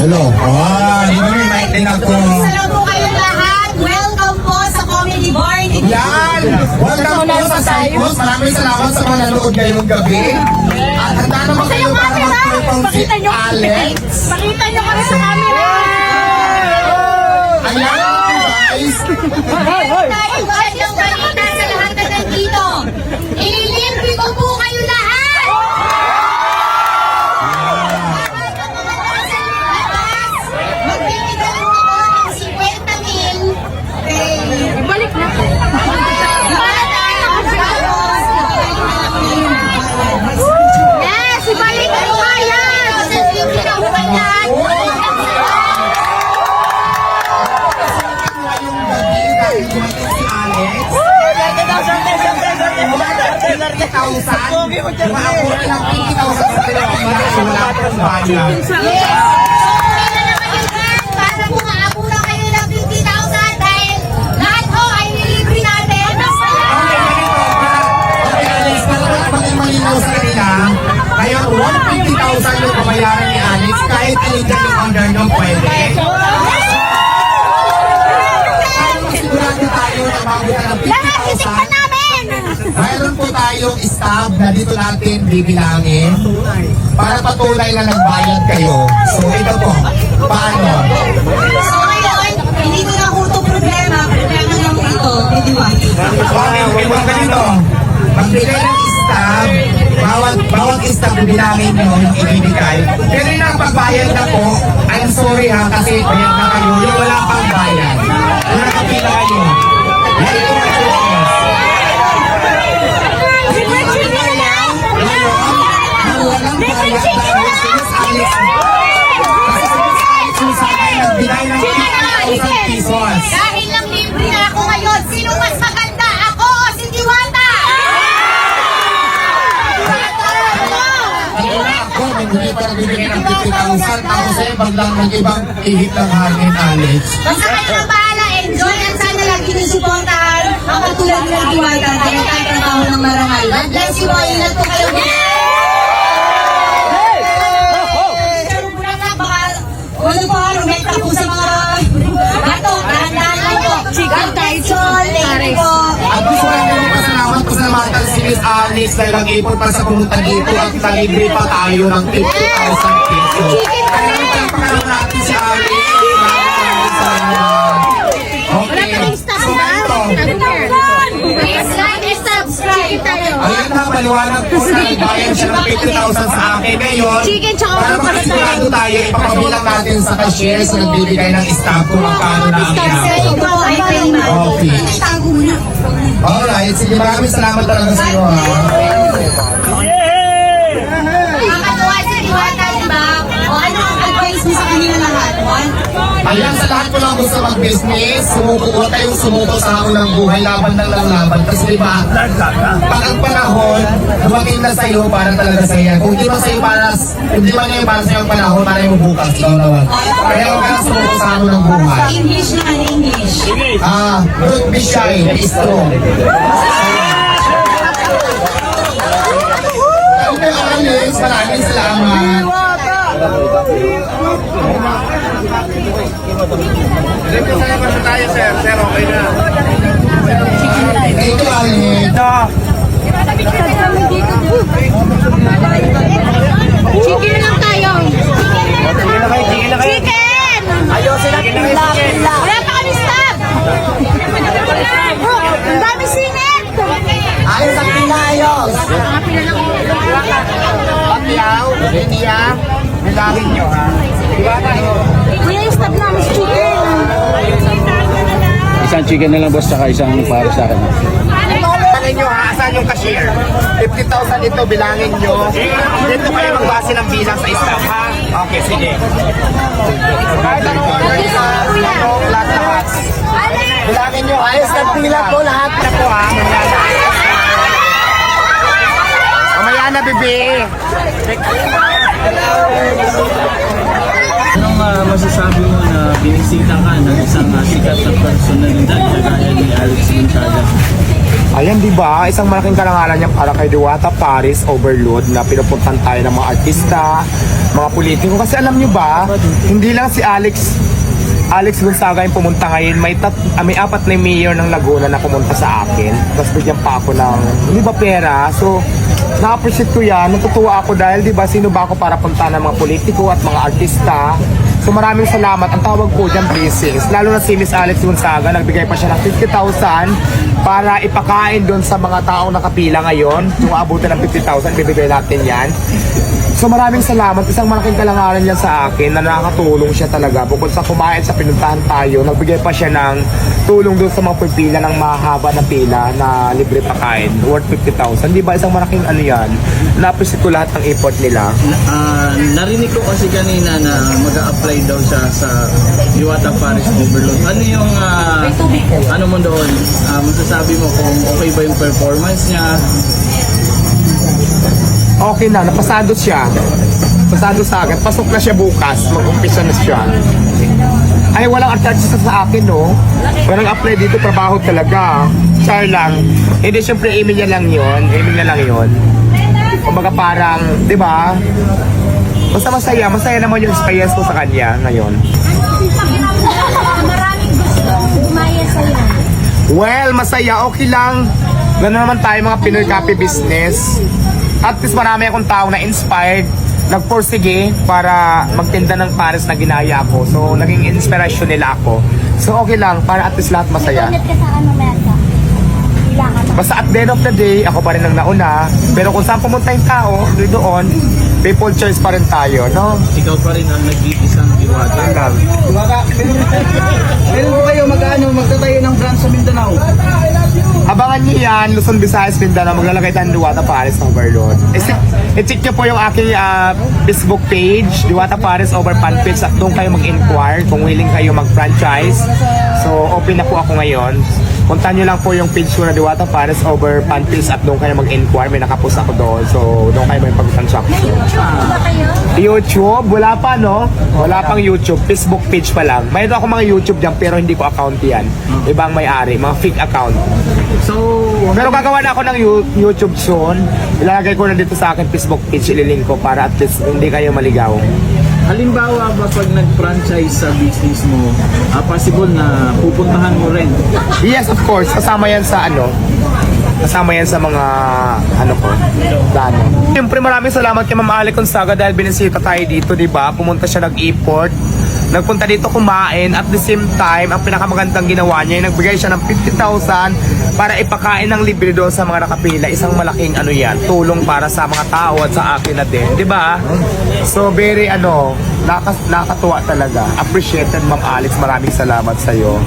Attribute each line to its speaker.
Speaker 1: Hello. Di ba may mic din ako?
Speaker 2: Salamat po kayong lahat. Welcome po sa Comedy Bar ni
Speaker 1: Yan! Welcome po sa Cycles. Maraming salamat sa mga nanood ngayong gabi. At handa naman kayo para mag-perform si Alex.
Speaker 2: Pakita nyo kami sa camera!
Speaker 1: Ayan, guys!
Speaker 2: Meron tayong kanyang balita sa lahat na nandito. Ililimpi ko po kayo lahat! Lahat ng mga nasa labas, magbibigay ko ng 50,000. Balik na. Yes, ibalik ko kaya! Kasi yung pinahuan lahat.
Speaker 1: Ngayong gabi, dahil dumating si Alex. 50,000. Maabuti ng 50,000 sa Pilipinas. Wala akong bayan.
Speaker 2: Yes! So, okay na naman yung plan para kung maabula kayo ng 50,000 dahil lahat ho ay nilibre natin.
Speaker 1: Okay, Alex, para maging malinaw sa kanila, ngayon 150,000 yung kabayaran ni Alex, kahit illegal yung order nyo, pwede. Sigurado tayo na mabutan ng
Speaker 2: Lahat isikpan
Speaker 1: 50,000.
Speaker 2: namin!
Speaker 1: Mayroon po tayong staff na dito natin bibilangin para patunay na nagbayad kayo. So ito po, paano?
Speaker 2: So ngayon, hindi ko na ito problema. Problema lang ito.
Speaker 1: Okay, wag ganito. Magbigay ng staff, bawat staff bilangin nyo yung ibibigay. Pero yung pagbayad na po, I'm sorry ha, kasi bayad na kayo, yung wala pang bayad. Yung nakapila kayo. Yan yung process. Walang bayad dahil si Miss Alex. Kasi si Miss Alex yung sa akin nagbigay ng 50,000 pesos.
Speaker 2: Dahil lang libre na ako ngayon, sino mas maganda? Ako o si Diwata?
Speaker 1: Ako na ako, hindi pa nagbibigay ng 50,000. Tapos ay biglang nag-ibang ihip ng hangin, Alex.
Speaker 2: Basta kayo na bahala, enjoy at sana lagi sinusuportahan ang katulad ng Diwata na nagtatrabaho ng marangal. God bless you all, ingat po kayo. Pero bulan na, baka ano po, rumenta po sa mga bato, dahan-dahan lang po. God bless you all, thank you po.
Speaker 1: At gusto ko lang pasalamat ko sa mga si Miss Alex dahil nag-ipon para sa pumunta dito at nalibre pa tayo ng 50,000 pesos. Kaya nagpapakaroon natin si Alex. Maraming salamat. Okay. So ganito.
Speaker 2: Please like and subscribe tayo.
Speaker 1: Ayan na, maliwanag po na nagbayad siya ng 50,000 sa akin ngayon. Para makasigurado tayo, ipapabilang natin sa cashier sa nagbibigay ng staff kung magkano na ang inabot. Okay. Alright, sige, maraming salamat talaga sa iyo ha.
Speaker 2: Nakakatuwa si Diwata, diba? O ano ang advice mo sa kanila lahat?
Speaker 1: Ayan, sa lahat ko lang gusto mag-business, huwag kayong sumuko sa unang buhay, laban lang ng laban. Kasi diba, pag ang panahon, dumating na sa'yo para talaga sa'yo. Kung di man sa'yo para, hindi man ngayon para sa'yo ang panahon, para yung bukas, ikaw naman. Kaya huwag kang sumuko sa unang buhay.
Speaker 2: English na, English.
Speaker 1: Don't be shy, be strong. Okay, Alex, maraming salamat.
Speaker 3: tayo, sir. Sir, okay na.
Speaker 1: Ito, Alex.
Speaker 2: Chicken lang tayo. Chicken!
Speaker 3: Ayusin natin na kayo, chicken.
Speaker 2: Wala pa kami stop! Ang dami singit!
Speaker 1: Ayos ang pinayos.
Speaker 3: Pagyaw, India, bilangin nyo, ha? Diba tayo?
Speaker 2: Kuya, stop namin si chicken.
Speaker 4: Isang chicken na lang boss, saka isang para sa akin.
Speaker 3: Bilangin nyo, ha? Asan yung cashier? 50,000 ito, bilangin nyo. Dito kayo magbase ng bilang sa staff, ha? Okay, sige. Kahit anong order nyo, lahat. Bilangin nyo, ayos na pila po lahat na po, ha? Mamaya na, bebe.
Speaker 4: Anong masasabi mo na binisita ka ng isang sikat na personalidad na gaya ni Alex Montada?
Speaker 3: Ayan, di ba? Isang malaking karangalan niya para kay Diwata Paris Overload na pinupuntan tayo ng mga artista, mga politiko. Kasi alam niyo ba, hindi lang si Alex Gonzaga yung pumunta ngayon. May apat na mayor ng Laguna na pumunta sa akin. Tapos bigyan pa ako ng, di ba, pera. So, na-appreciate ko yan. Natutuwa ako dahil, di ba, sino ba ako para punta ng mga politiko at mga artista. So maraming salamat. Ang tawag po dyan, blessings. Lalo na si Miss Alex Gonzaga, nagbigay pa siya ng 50,000 para ipakain doon sa mga taong nakapila ngayon. Kung aabutin ng 50,000, bibigay natin yan. So maraming salamat. Isang malaking kalangalan yan sa akin na nakakatulong siya talaga. Bukod sa kumain sa pinuntahan tayo, nagbigay pa siya ng tulong doon sa mga pipila ng mahaba na pila na libre pakain. Worth 50,000. Di ba isang malaking ano yan? Na-appreciate ko lahat ng effort nila.
Speaker 4: Narinig ko kasi kanina na mag-a-apply daw siya sa Diwata Paris Overload. Ano yung, ano mo doon? Masasabi mo kung okay ba yung performance niya?
Speaker 3: Okay na, napasado siya. Pasado sa akin. Pasok na siya bukas. Mag-umpisa na siya. Ay, walang artista sa akin, no? Walang apply dito, trabaho talaga. Char lang. Hindi, syempre, email niya lang yun. Email niya lang yun. Kumbaga parang, di ba? Basta masaya. Masaya naman yung experience ko sa kanya ngayon.
Speaker 2: Maraming gustong gumaya sa'yo.
Speaker 3: Well, masaya. Okay lang. Gano'n naman tayo mga Pinoy copy business. At least marami akong tao na inspired, nagporsige para magtinda ng pares na ginaya ko. So, naging inspiration nila ako. So, okay lang, para at least lahat masaya.
Speaker 2: Ulit ka sa ano, Merka? Kailangan mo.
Speaker 3: Basta at the end of the day, ako pa rin ang nauna. Pero kung saan pumunta yung tao, doon, people choice pa rin tayo, no?
Speaker 4: Ikaw pa rin ang nag-iisang Diwata.
Speaker 3: Yun lang.
Speaker 4: Meron po kayo magtatayo ng branch sa Mindanao?
Speaker 3: Abangan niyo yan, Luzon, Visayas, Mindanao, maglalagay tayo ng Diwata Paris Overload. I-check niyo po yung aking Facebook page, Diwata Paris Over Fan Page, at doon kayo mag-inquire kung willing kayo mag-franchise. So, open na po ako ngayon. Puntahan niyo lang po yung page ko na Diwata Paris Over Fan Page at doon kayo mag-inquire. May nakapost ako doon. So, doon kayo may pag-transaction.
Speaker 2: Ba kayo?
Speaker 3: YouTube? Wala pa, no? Wala pang YouTube. Facebook page pa lang. Mayroon ako mga YouTube dyan pero hindi ko account yan. Ibang may-ari. Mga fake account.
Speaker 4: So,
Speaker 3: Pero gagawa na ako ng YouTube soon. Ilalagay ko na dito sa akin Facebook page. Ililink ko para at least hindi kayo maligaw.
Speaker 4: halimbawa ba pag nag-franchise sa business mo, possible na pupuntahan mo rin?
Speaker 3: Yes, of course. Kasama yan sa ano. Kasama yan sa mga ano ko, plano. Siyempre maraming salamat kay Ma'am Alex Gonzaga dahil binisita tayo dito, di ba? Pumunta siya nag-import. Nagpunta dito kumain. At the same time, ang pinakamagandang ginawa niya, nagbigay siya ng 50,000 para ipakain ng libre doon sa mga nakapila. Isang malaking ano yan, tulong para sa mga tao at sa akin na din, di ba? So very nakakatuwa talaga. Appreciated Ma'am Alex, maraming salamat sa iyo.